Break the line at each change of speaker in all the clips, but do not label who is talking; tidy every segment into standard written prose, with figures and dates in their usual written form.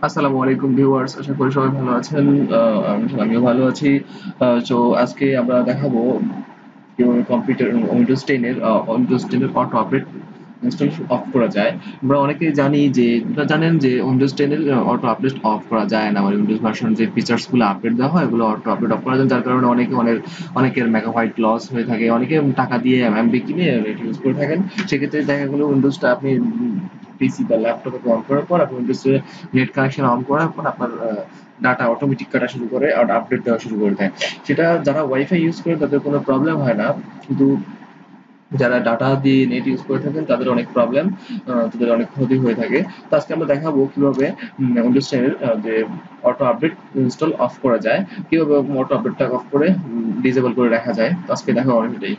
আসসালামু আলাইকুম ভিউয়ার্স, আশা করি সবাই ভালো আছেন। আমিও ভালো আছি। তো আজকে আমরা দেখাবো কিভাবে কম্পিউটার উইন্ডোজ 10 এর অটো আপডেট ইনস্টলেশন অফ করা যায়। আমরা অনেকেই জানি যে আপনারা জানেন যে উইন্ডোজ 10 এর অটো আপডেট অফ করা যায় না। মানে উইন্ডোজ ভার্সন যে ফিচার্স গুলো আপডেট দেওয়া হয় এগুলো অটো আপডেট অফ করা যায়, যার কারণে অনেকের মেগাবাইট লস হয়ে থাকে, অনেকে টাকা দিয়ে এমবি কিনে নেট ইউজ করে থাকেন। সেক্ষেত্রে দেখা গেলো উইন্ডোজটা আপনি পিসি বা ল্যাপটপে অন করার পর আপনি উইন্ডোজ নেট কানেকশন অন করার পর আপনার ডাটা অটোমেটিক কাটা শুরু করে আর আপডেট দেওয়া শুরু করে দেয়। সেটা যারা ওয়াইফাই ইউজ করে তাদের কোনো প্রবলেম হয় না, কিন্তু যারা ডাটা দিয়ে নেট ইউজ করে থাকেন তাদের অনেক প্রবলেম, তাদের অনেক ক্ষতি হয়ে থাকে। তো আজকে আমরা দেখাবো কিভাবে উইন্ডোজ 10 এর যে অটো আপডেট ইনস্টল অফ করা যায়, কিভাবে অটো আপডেটটা অফ করে ডিসেবল করে রাখা যায়। তো আজকে দেখাবো এটাই।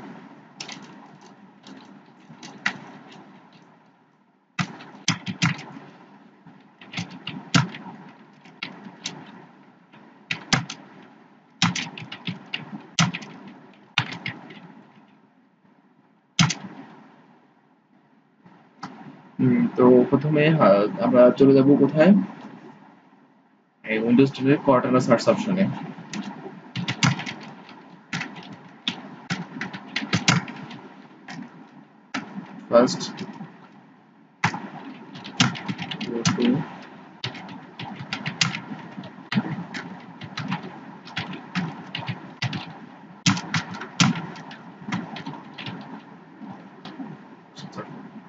তো প্রথমে আমরা চলে যাব কোথায়, এই উইন্ডোজ 10 এর কর্টানা সার্চ অপশনে। First go to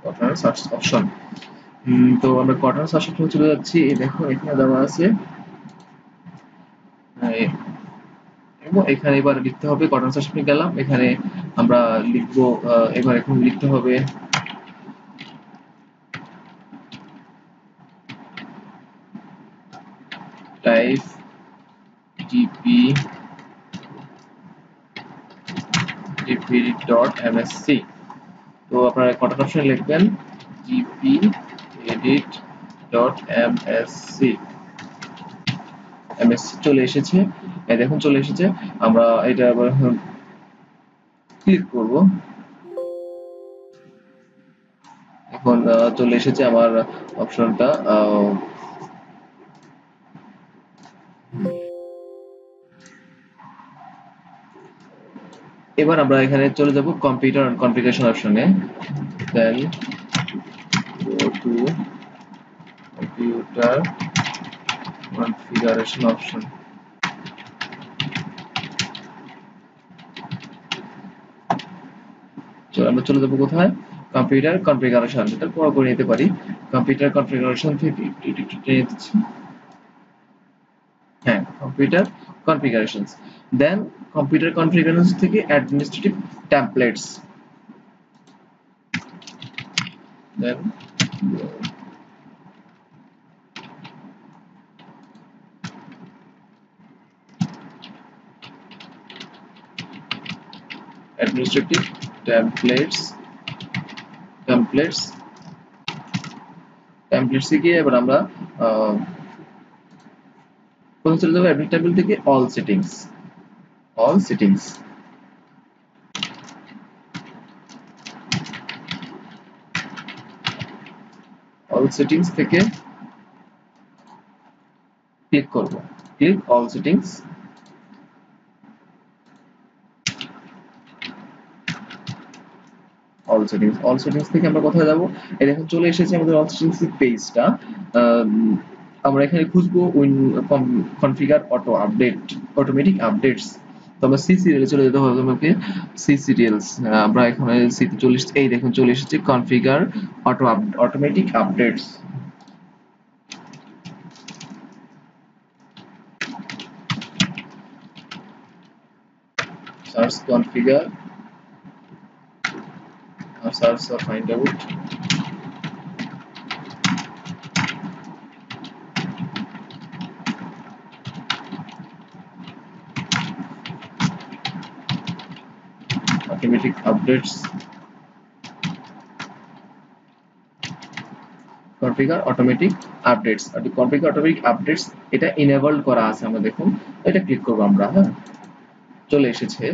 কর্টানা search option. তো আমরা কর্টানা সার্চ অপশনে চলে যাচ্ছি। এই দেখো এখানে দেওয়া আছে, আহ, এবং এখানে এবার লিখতে হবে কটন সার্চে গেলাম, এখানে আমরা লিখবো, এবার এখন লিখতে হবে টাইপ জিপি edit.msc। তো আপনারা কটন অপশনে লিখবেন জিপি edit.msc। এমএসসি চলে এসেছে, এই দেখুন চলে এসেছে। আমরা এটা আবার ক্লিক করব। এখন চলে এসেছে আমার অপশনটা। এবার আমরা এখানে চলে যাব কম্পিউটার কনফিগারেশন অপশনে। দেন go to computer configuration option। আমরা চলে যাবো কোথায়, কম্পিউটার কনফিগারেশন, এটা বড় করে নিতে পারি। কম্পিউটার কনফিগারেশন থেকে একটু টেনে দিচ্ছি। হ্যাঁ, কম্পিউটার কনফিগারেশনস। দেন কম্পিউটার কনফিগারেশনস থেকে অ্যাডমিনিস্ট্রেটিভ টেমপ্লেটস। দেন অ্যাডমিনিস্ট্রেটিভ টেমপ্লেটস টেমপ্লেটস টেমপ্লেটসে গিয়ে এবার আমরা প্রথমে চলে যাবো অ্যাডমিন টেবিল থেকে all settings. All settings all settings থেকে ক্লিক করব, click all settings. All settings থেকে আমরা কোথায় যাব, এই দেখুন চলে এসেছে আমাদের অল সেটিংস পেজটা। আমরা এখানে খুঁজবো configure auto update, automatic updates. তো আমরা সি সিরিয়ালে চলে যেতে হবে আমাকে। সি সিরিয়ালস, আমরা এখানে সি তে চলে এসেছে, এই দেখুন চলে এসেছে configure automatic updates. Search configure, search or find out automatic updates, configure automatic updates. আর কনফিগার অটোমেটিক আপডেটস এটা এনেবলড করা আছে, আমরা দেখুন এটা ক্লিক করব আমরা। হ্যাঁ, চলে এসেছে।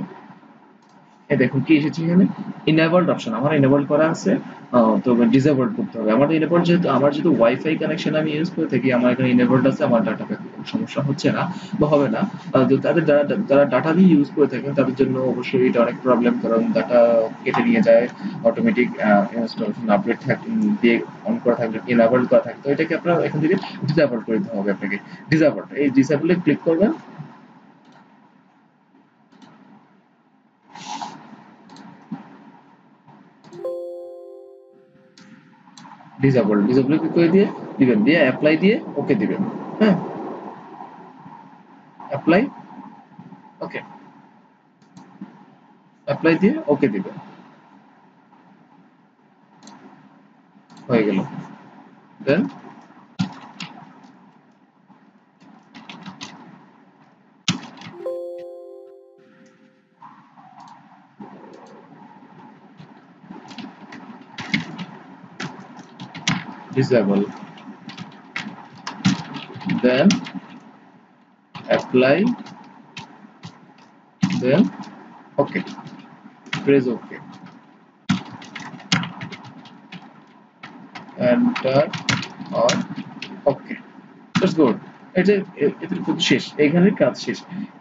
এই দেখুন কি এসেছে এখানে, ইনেবলড অপশন আমার এনেবল করা আছে, তো ডিসেবল করতে হবে। আমার এনেবল যেহেতু, আমার যেহেতু ওয়াইফাই কানেকশন আমি ইউজ করে থাকি, আমার এখানে এনেবলড আছে, আমার ডাটা প্যাকে কোনো সমস্যা হচ্ছে না বা হবে না। তো তাদের যারা ডাটা দিয়ে ইউজ করে থাকেন তাদের জন্য অবশ্যই এটা অনেক প্রবলেম, কারণ ডাটা কেটে নিয়ে যায় অটোমেটিক ইনস্টলেশন আপডেট দিয়ে অন করা থাকলে, এনেবল করা থাকে, তো এটাকে আপনার এখান থেকে ডিসেবল করে দিতে হবে আপনাকে। ডিসেবল, এই ডিসেবলে ক্লিক করবেন, ডিসেবল ক্লিক করে দিয়ে দিবেন, দিয়ে অ্যাপ্লাই দিয়ে ওকে দিবেন। হ্যাঁ, অ্যাপ্লাই, ওকে, অ্যাপ্লাই দিয়ে ওকে দিবেন, হয়ে গেল। Then disable, then apply, then okay, press okay, enter or okay, that's good. এই যে এদের কিন্তু শেষ, এইখানের কাজ শেষ।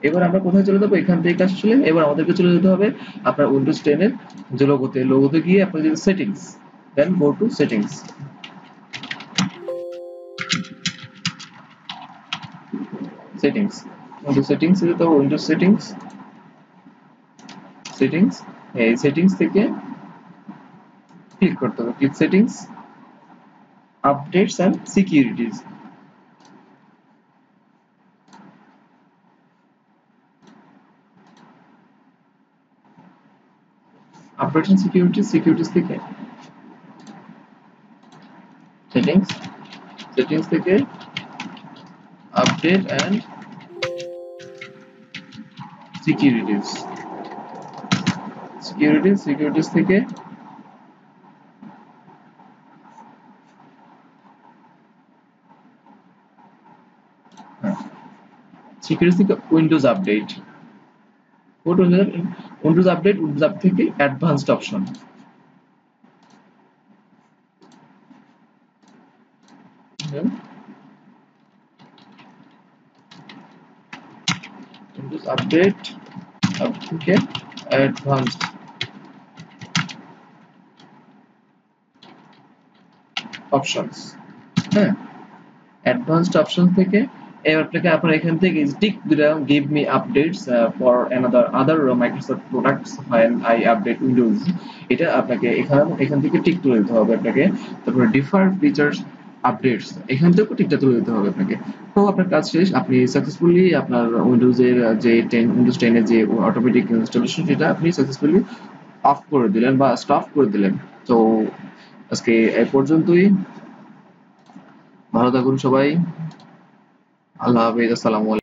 এবার আমরা কোথায় চলে যাবো, এখান থেকে কাজ চলে, এবার আমাদেরকে চলে যেতে হবে আপনার উইন্ডোজ 10 এর যে লোগোতে, লোগোতে গিয়ে আপনার যে settings, then go to settings, settings, windows settings এ যেতে হবে, উইন্ডোজ সেটিংস, সেটিংস, এই সেটিংস থেকে ক্লিক করতে হবে, click settings, updates and securities, updates and securities, securities থেকে সেটিংস, সেটিংস থেকে আপডেট এন্ড সিকিউরিটিজ, সিকিউরিটিজ থেকে সিকিউরিটিজ থেকে windows update, windows update, windows up থেকে advanced option, windows update up থেকে অ্যাডভান্সড অপশনস। হ্যাঁ, অ্যাডভান্সড অপশন থেকে এবার আপনাকে আপনার এখান থেকে টিক দিলাম, give me updates for another other Microsoft products when I update Windows, এটা আপনাকে এখান থেকে টিক তুলে দিতে হবে আপনাকে। তারপরে ডিফার ফিচার্স আপডেটস, এখান থেকেও টিকটা তুলে দিতে হবে আপনাকে। তো আপনার কাজ শেষ, আপনি সাকসেসফুলি আপনার উইন্ডোজের যে উইন্ডোজ 10 এর যে অটোমেটিক ইনস্টলেশন, সেটা আপনি সাকসেসফুলি অফ করে দিলেন বা স্টপ করে দিলেন। তো আজকে এই পর্যন্তই, ভালো থাকুন সবাই, আল্লাহ হাফেজ, আসসালামু আলাইকুম।